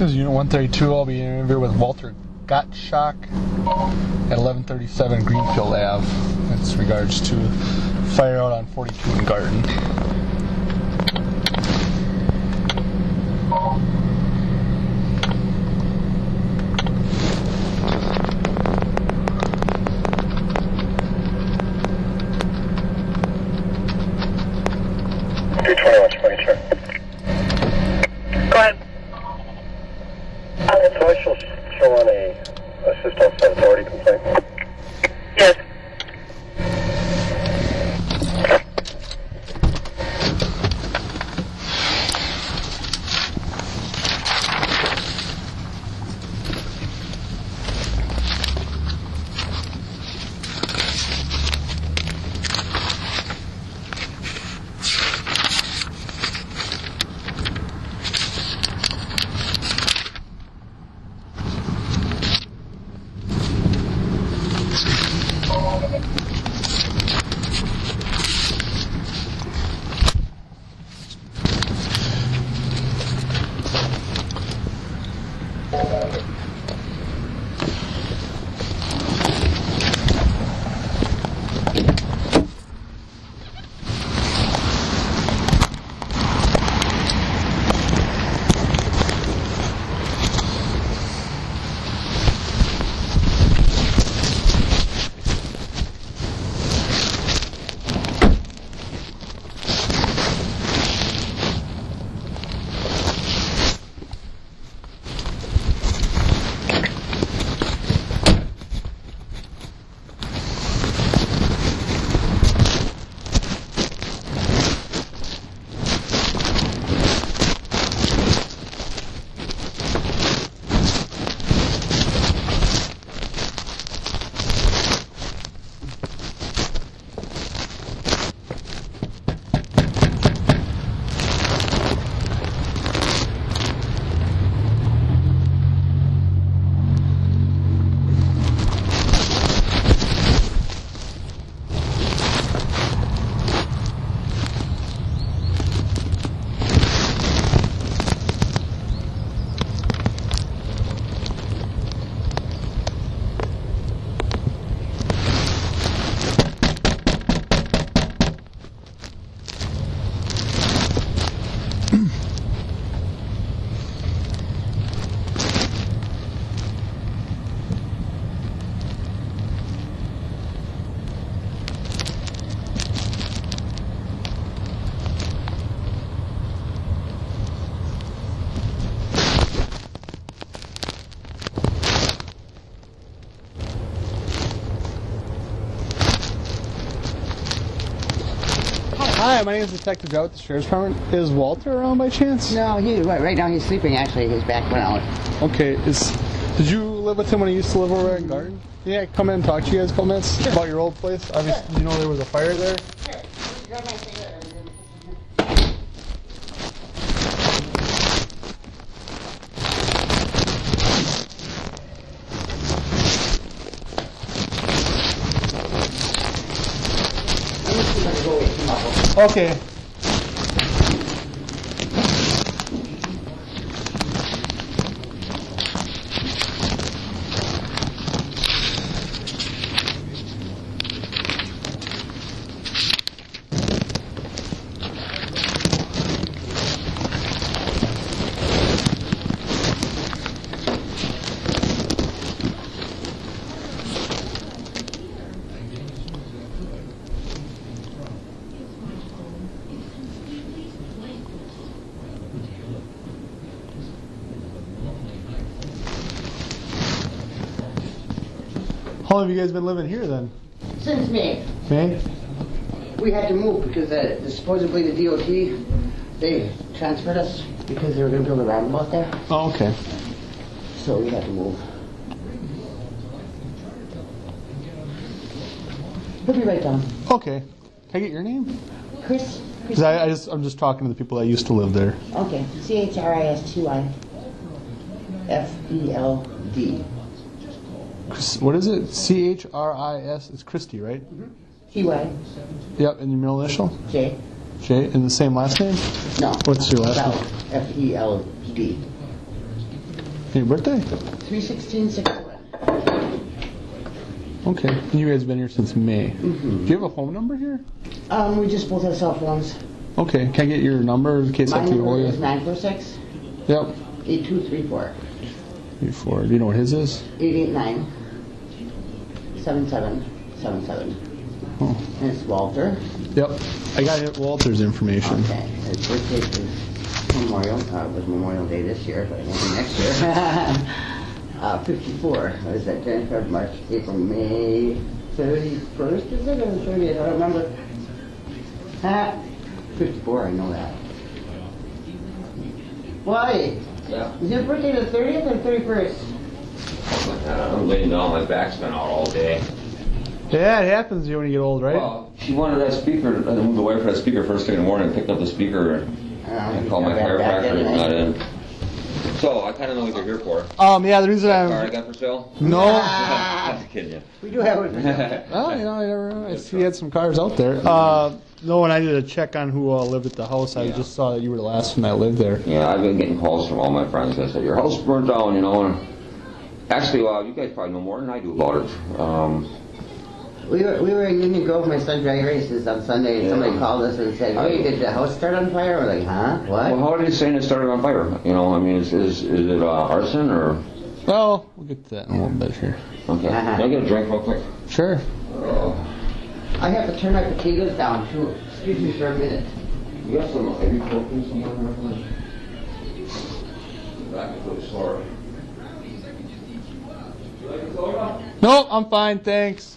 This is Unit 132. I'll be interviewing with Wally Gottschalk at 1137 Greenfield Ave. It's regards to fire out on 42 in Garden. Go ahead. So I shall show on a assistant authority complaint. Yes. Hi, my name is Detective Joe with the Sheriff's Department. Is Walter around by chance? No, right now he's sleeping. Actually, his back went out. Okay. Did you live with him when he used to live over at Garden? Yeah, come in and talk to you guys a couple minutes about your old place. Obviously, you know there was a fire there. Okay. How long have you guys been living here then? Since May. May? We had to move because supposedly the DOT, they transferred us because they were going to build a roundabout there. Oh, okay. So we had to move. He'll be right down. Okay. Can I get your name? Chris. Because I'm just talking to the people that used to live there. Okay. CHRISTYFELD. What is it? CHRIS. It's Christy, right? Mm-hmm. T-Y. Yep, and your middle initial? J. J, and the same last name? No. What's your last name? F-E-L-D. Your birthday? 3/16/61. Okay. And you guys have been here since May. Mm-hmm. Do you have a home number here? We just both have cell phones. Okay. Can I get your number in case I My have to number call is you? 946 Yep. 8234. Before. Do you know what his is? 889 7777. Oh. And it's Walter. Yep. I got Walter's information. Okay. His birthday is Memorial. It was Memorial Day this year, but it won't be next year. 54. What is that? January, February, March, April, May 31st, is it? Or 30th? I don't remember. 54, I know that. Why? Yeah. Is your birthday the 30th or 31st? I'm laying down, my back's been out all day. Yeah, it happens when you get old, right? Well, she wanted that speaker, I moved away from that speaker first thing in the morning, picked up the speaker, and called my chiropractor, he's not in. So, I kind of know what they're here for. Yeah, the reason Car I got for sale? No. I'm just kidding you. We do have one. Well, you know, you never know. I see you had some cars out there. No, when I did a check on who lived at the house, I just saw that you were the last one that lived there. Yeah, I've been getting calls from all my friends that said, your house burned down, you know, and actually, you guys probably know more than I do about it. We were in Union Grove, my son drag races on Sunday, and somebody called us and said, hey, did the house start on fire? We're like, huh? What? Well, how are they saying it started on fire? You know, I mean, is it arson or? Well, we'll get to that in a little bit here. Okay. Can I get a drink real quick? Sure. I have to turn my potatoes down, too. Excuse me for a minute. You got some ibuprofen somewhere? Back is really sore. You like a soda? Nope, I'm fine, thanks.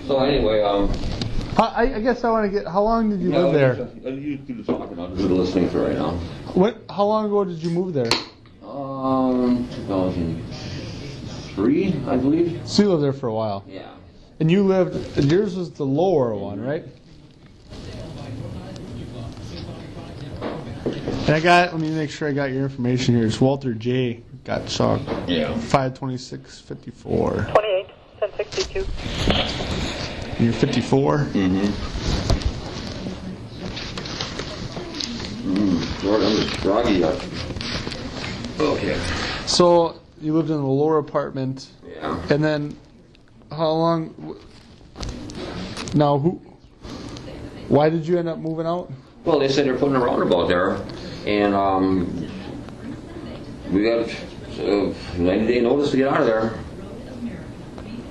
So anyway, I guess I want to get. How long did you live there? You do the talking. I'll do the listening for right now. How long ago did you move there? 2003, I believe. So you lived there for a while. Yeah. And you lived. Yours was the lower one, right? And let me make sure I got your information here. It's Walter J. Gottschalk. Yeah. 52654. 28, 1062. And you're 54? Mm-hmm. Lord, I'm just groggy yet. Okay. So you lived in the lower apartment. Yeah. And then how long? Now, why did you end up moving out? Well, they said they're putting a roundabout there, and we got a 90-day notice to get out of there.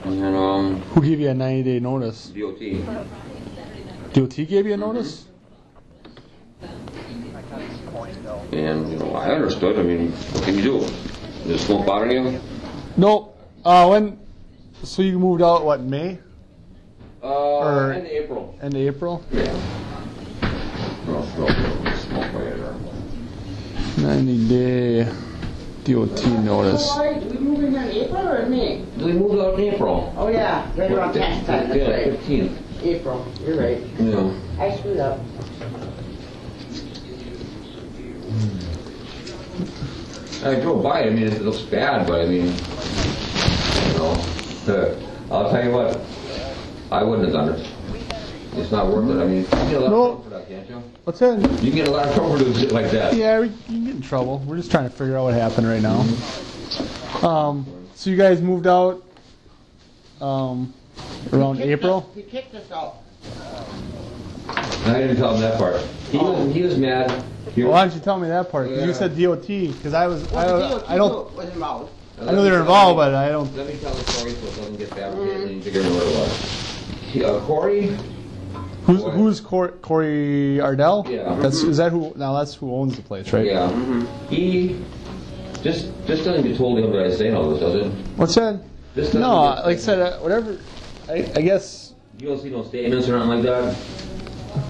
And Who gave you a 90-day notice? DOT. DOT gave you a notice? And, you know, I understood. I mean, what can you do? Does smoke bother you? No. So you moved out, what, in May? Or End of April. End of April? Yeah. No, smoke right there. 90-day DOT notice. So, do we move in April or May? We moved out in April. Oh, yeah, right around tax time, that's Yeah, right. 15th. April, you're right. Yeah. I screwed up. I drove by it. I mean, it looks bad, but I mean, you know, I'll tell you what, I wouldn't have done it. It's not worth it. I mean, you can get a lot of trouble for that, can't you? What's that? You can get a lot of trouble for doing shit like that. Yeah, you can get in trouble. We're just trying to figure out what happened right now. So you guys moved out around April? He kicked us out. I didn't tell him that part. He was mad. Well, why don't you tell me that part? Because you said DOT. Because I don't. Was involved. I know they're involved, but I don't. Let me tell the story so it doesn't get fabricated and you figure out what it was. Corey. Who's Corey Ardell? Yeah. Is that who? Now that's who owns the place, right? Yeah. He just doesn't get told him that I say all this, does it? What's that? Just No, doesn't get- like I said, whatever. I guess. You don't see no statements or nothing like that?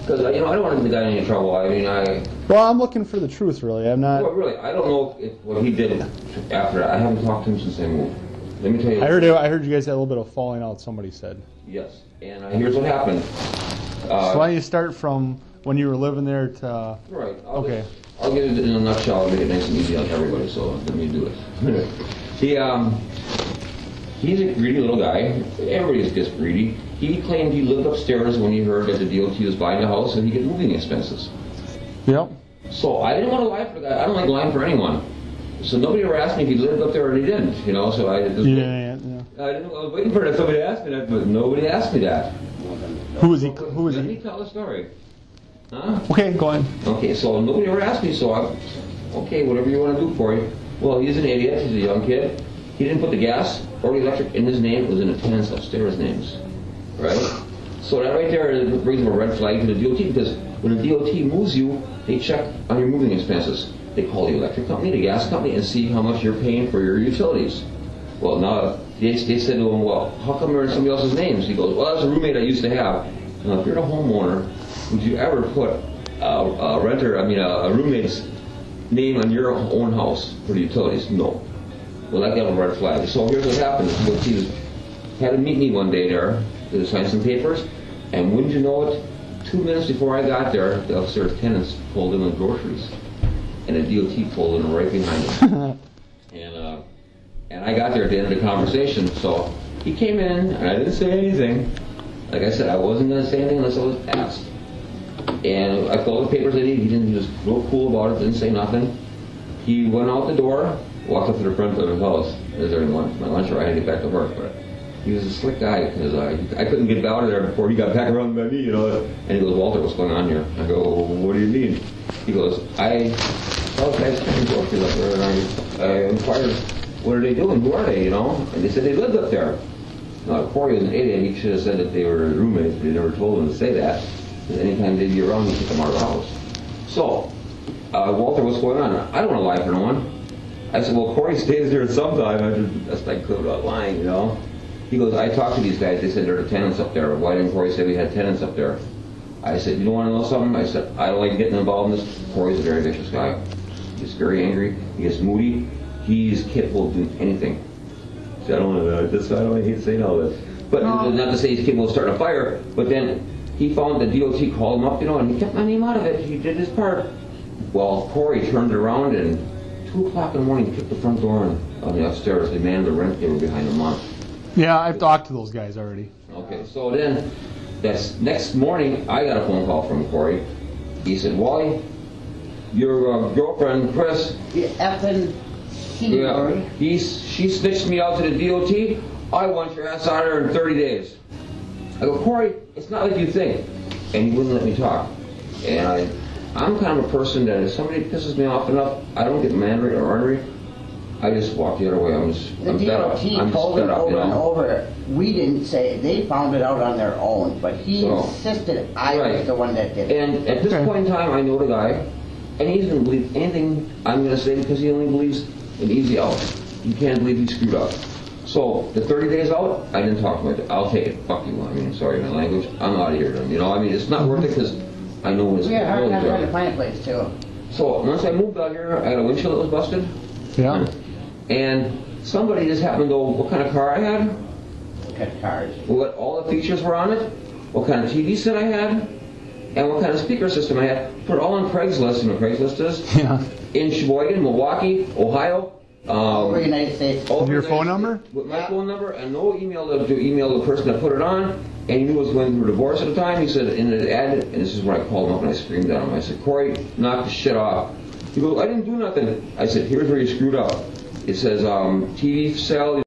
Because, you know, I don't want to get the guy in any trouble. I mean, Well, I'm looking for the truth, really. I'm not. well, really, I don't know if what he did after that. I haven't talked to him since they moved. Let me tell you. I heard you guys had a little bit of falling out. Somebody said. Yes, and here's what happened. So why don't you start from when you were living there to? Right. Okay. I'll get it in a nutshell. I'll make it nice and easy on everybody. So let me do it. He's a greedy little guy. Everybody's just greedy. He claimed he lived upstairs when he heard that the DOT was buying the house and he get moving expenses. Yep. So I didn't want to lie for the guy. I don't like lying for anyone. So nobody ever asked me if he lived up there or he didn't. You know, so I just... Yeah. I was waiting for somebody to ask me that, but nobody asked me that. Who was he? Let me tell the story. Huh? Okay, go ahead. Okay, so nobody ever asked me, so okay, whatever you want to do for you. Well, he's an idiot. He's a young kid. He didn't put the gas or the electric in his name. It was in the tenants upstairs names. Right? So that right there brings him a red flag to the DOT, because when the DOT moves you, they check on your moving expenses. They call the electric company, the gas company, and see how much you're paying for your utilities. Well, now, they said to him, well, how come they're in somebody else's names? He goes, well, that's a roommate I used to have. Now, if you're a homeowner, would you ever put a roommate's name on your own house for the utilities? No. Well, that got a red flag. So here's what happened. He had to meet me one day there to sign some papers, and wouldn't you know it, 2 minutes before I got there, the upstairs tenants pulled in with groceries, and the DOT pulled in right behind him. And I got there at the end of the conversation, so he came in, and I didn't say anything. Like I said, I wasn't going to say anything unless I was asked. And I filled the papers I needed. He was real cool about it, didn't say nothing. He went out the door, walked up to the front of the house. It was during lunch, my lunch hour. I had to get back to work, but he was a slick guy, because I couldn't get out of there before he got back around by me, you know. And he goes, Walter, what's going on here? I go, well, what do you mean? He goes, I saw guys coming groceries up there, and I inquired, what are they doing? Who are they, you know? And they said they lived up there. Now, Corey was an idiot. He should have said that they were roommates, but he never told them to say that. Because anytime they'd be around, he'd kick them out of the house. So, Walter, what's going on? I don't want to lie for no one. I said, well, Corey stays there sometime. I just, that's like clear about lying, you know? He goes, I talked to these guys. They said there are tenants up there. Why didn't Corey say we had tenants up there? I said, you don't want to know something? I said, I don't like getting involved in this. Corey's a very vicious guy. He's very angry. He gets moody. He's capable of doing anything. See, I don't hate saying all this. But not to say he's capable of starting a fire, but then he found the DOT called him up, you know, and he kept my name out of it. He did his part. Well, Corey turned it around, and 2 o'clock in the morning, he kicked the front door on the upstairs, demanded the rent. They were behind a month. Yeah, I've talked to those guys already. Okay, so then, that's next morning, I got a phone call from Corey. He said, Wally, your girlfriend, Chris... You effing... Yeah, she snitched me out to the DOT. I want your ass out of there in 30 days. I go, Corey, it's not like you think. And he wouldn't let me talk. And I'm kind of a person that if somebody pisses me off enough, I don't get mad or ornery. I just walk the other way. I'm fed up. DOT told him over and over. We didn't say it. They found it out on their own. But he insisted I was the one that did it. And at this point in time, I know the guy. And he doesn't believe anything I'm going to say, because he only believes an easy out. You can't believe he screwed up. So, the 30 days out, I didn't talk about it. I'll take it. Fuck you. I mean, sorry my language. I'm out of here then. You know, I mean, it's not worth it, because I know what it's Yeah, really I'm trying to find a place too. So, once I moved out here, I got a windshield that was busted. Yeah. And somebody just happened to know what kind of car I had. What kind of cars? What all the features were on it. What kind of TV set I had. And what kind of speaker system I had. Put it all on Craigslist, you know what Craigslist is? Yeah. In Sheboygan, Milwaukee, Ohio. Over the United States. Over Your the phone United number? States, with my phone number, and no email to email the person that put it on. And he knew I was going through a divorce at the time. He said in the ad, and this is when I called him up and I screamed at him. I said, Corey, knock the shit off. He goes, I didn't do nothing. I said, here's where you screwed up. It says TV sale.